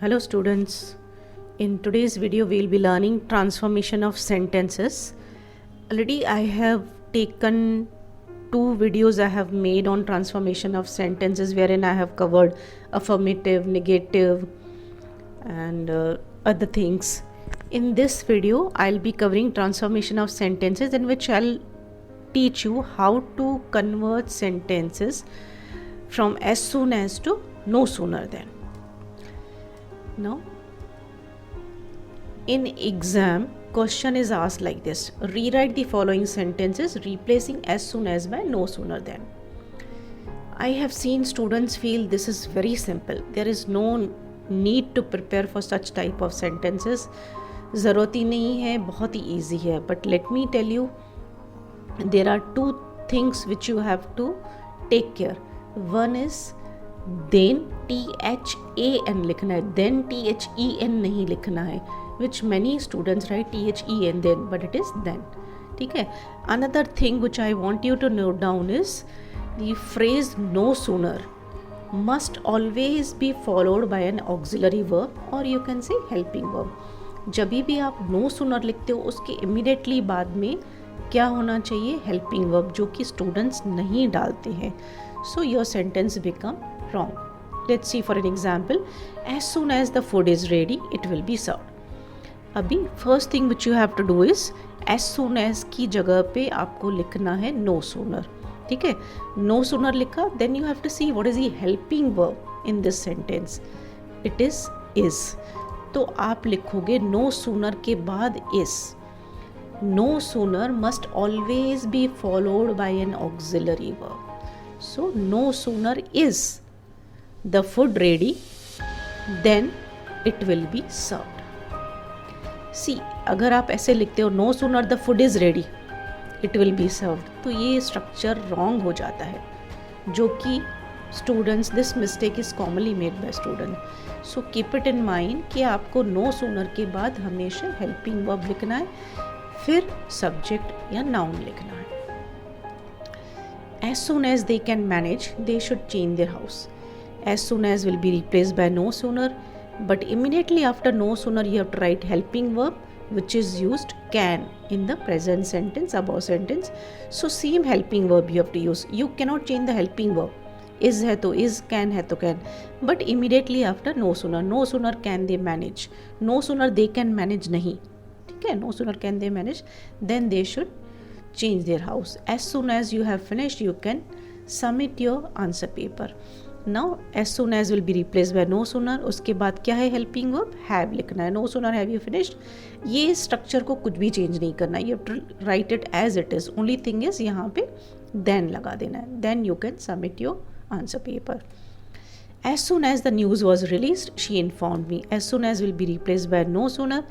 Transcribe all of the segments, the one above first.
Hello students, in today's video we will be learning transformation of sentences. Already I have taken two videos I have made on transformation of sentences wherein I have covered affirmative, negative and other things. In this video I'll be covering transformation of sentences in which I'll teach you how to convert sentences from as soon as to no sooner than. Now, in exam, question is asked like this: rewrite the following sentences replacing as soon as by no sooner than. I have seen students feel this is very simple. There is no need to prepare for such type of sentences. ज़रूरत ही नहीं है, बहुत ही easy है. But let me tell you, there are two things which you have to take care. One is then THAN लिखना है, then THEN नहीं लिखना है, which many students write THEN then, but it is then. ठीक है. Another thing which I want you to note down is the phrase no sooner must always be followed by an auxiliary verb or you can say helping verb. जब भी आप no sooner लिखते हो उसके immediately बाद में क्या होना चाहिए? helping verb, जो कि students नहीं डालते हैं. So your sentence become wrong. Let's see for an example. As soon as the food is ready, it will be served. अभी first thing which you have to do is as soon as की जगह पे आपको लिखना है no sooner. ठीक है, no sooner लिखा, then you have to see what is the helping verb in this sentence. It is. तो आप लिखोगे no sooner के बाद is. No sooner must always be followed by an auxiliary verb. So no sooner is the food ready, then it will be served. See, अगर आप ऐसे लिखते हो no sooner the food is ready, it will be served, तो ये structure wrong हो जाता है, जो कि students, this mistake is commonly made by students. So keep it in mind कि आपको no sooner के बाद हमेशा helping verb लिखना है, फिर subject या noun लिखना है. As soon as they can manage, they should change their house. As soon as will be replaced by no sooner, but immediately after no sooner you have to write helping verb which is used can in the present sentence, above sentence. So same helping verb you have to use. You cannot change the helping verb. Is है तो is, can है तो can, but immediately after no sooner can they manage, no sooner they can manage नहीं, ठीक है, no sooner can they manage, then they should change their house. As soon as you have finished, you can submit your answer paper. Now as soon as will be replaced by no sooner. उसके बाद क्या है helping verb? have लिखना है. No sooner have you finished. ये structure को कुछ भी change नहीं करना. You have to write it as it is. Only thing is यहाँ पे then लगा देना है. Then you can submit your answer paper. As soon as the news was released, she informed me. As soon as will be replaced by no sooner.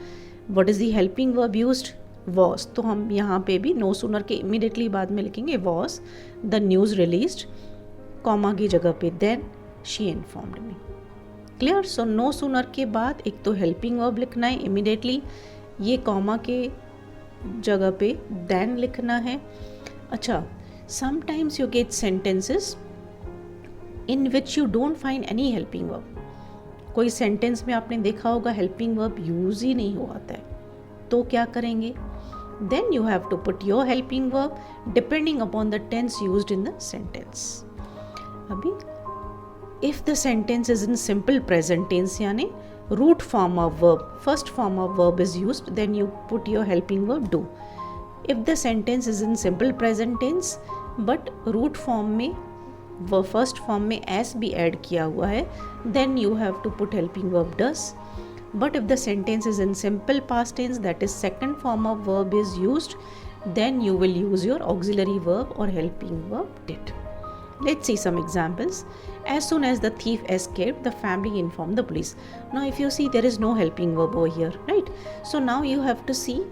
What is the helping verb used? Was. तो हम यहाँ पे भी no sooner के immediately बाद में लिखेंगे was the news released, comma की जगह पे then she informed me. Clear? So no sooner के बाद एक तो helping verb लिखना है immediately, ये कॉमा के जगह पे then लिखना है. अच्छा, sometimes you get sentences in which you don't find any helping verb. कोई sentence में आपने देखा होगा helping verb use ही नहीं हुआ है, तो क्या करेंगे? Then you have to put your helping verb depending upon the tense used in the sentence. अभी if the sentence is in simple present tense यानी root form of verb, first form of verb is used, then you put your helping verb do. If the sentence is in simple present tense but root form में first form में as भी add किया हुआ है, then you have to put helping verb does. But if the sentence is in simple past tense, that is second form of verb is used, then you will use your auxiliary verb or helping verb did. Let's see some examples. As soon as the thief escaped, the family informed the police. Now if you see, there is no helping verb over here, right? So now you have to see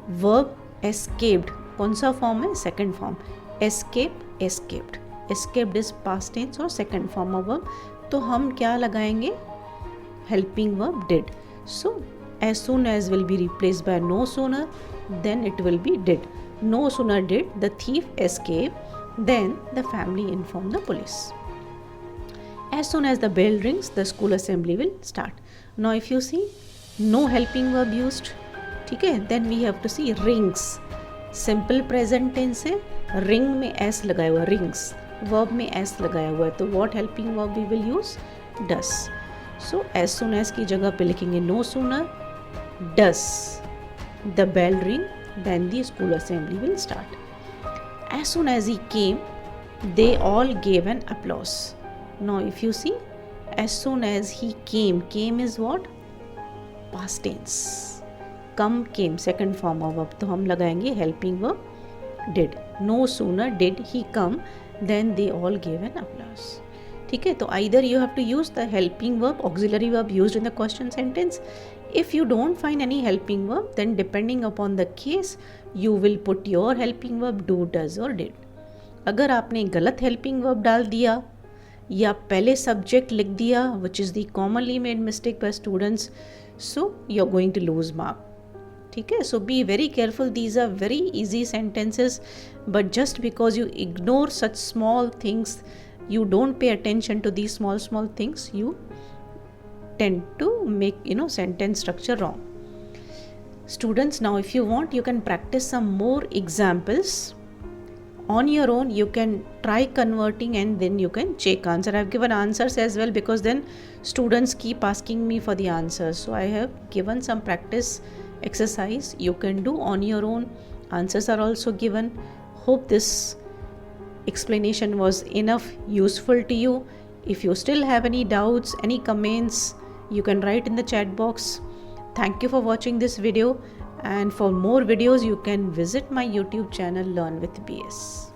verb escaped. कौन सा form है? Second form. Escape, escaped. Escaped is past tense or second form of verb. तो हम क्या लगाएंगे? Helping verb did. So as soon as will be replaced by no sooner, then it will be did. No sooner did the thief escape, then the family informed the police. As soon as the bell rings, the school assembly will start. Now if you see, no helping verb used. ठीक है, then we have to see rings. Simple present tense है, ring में s लगाया हुआ, rings. Verb में s लगाया हुआ है, तो what helping verb we will use? Does. So as soon as की जगह पे लिखेंगे no sooner does the bell ring, then the school assembly will start. As soon as he came, they all gave an applause. Now if you see, as soon as he came is what? Past tense. Come came, second form of verb, तो हम लगाएंगे helping verb did. No sooner did he come, then they all gave an applause. ठीक है, तो either you have to use the helping verb, auxiliary verb used in the question sentence. If you don't find any helping verb, then depending upon the case, you will put your helping verb do, does or did. अगर आपने गलत helping verb डाल दिया या पहले subject लिख दिया, which is the commonly made mistake by students, so you are going to lose mark. ठीक है, so be very careful. These are very easy sentences, but just because you ignore such small things, you don't pay attention to these small things, you tend to make sentence structure wrong. Students, now if you want, you can practice some more examples on your own. You can try converting and then you can check answer. I have given answers as well, because then students keep asking me for the answers, so I have given some practice exercise you can do on your own. Answers are also given. Hope this explanation was enough useful to you. If you still have any doubts, any comments, you can write in the chat box. Thank you for watching this video, and for more videos you can visit my YouTube channel Learn with BS.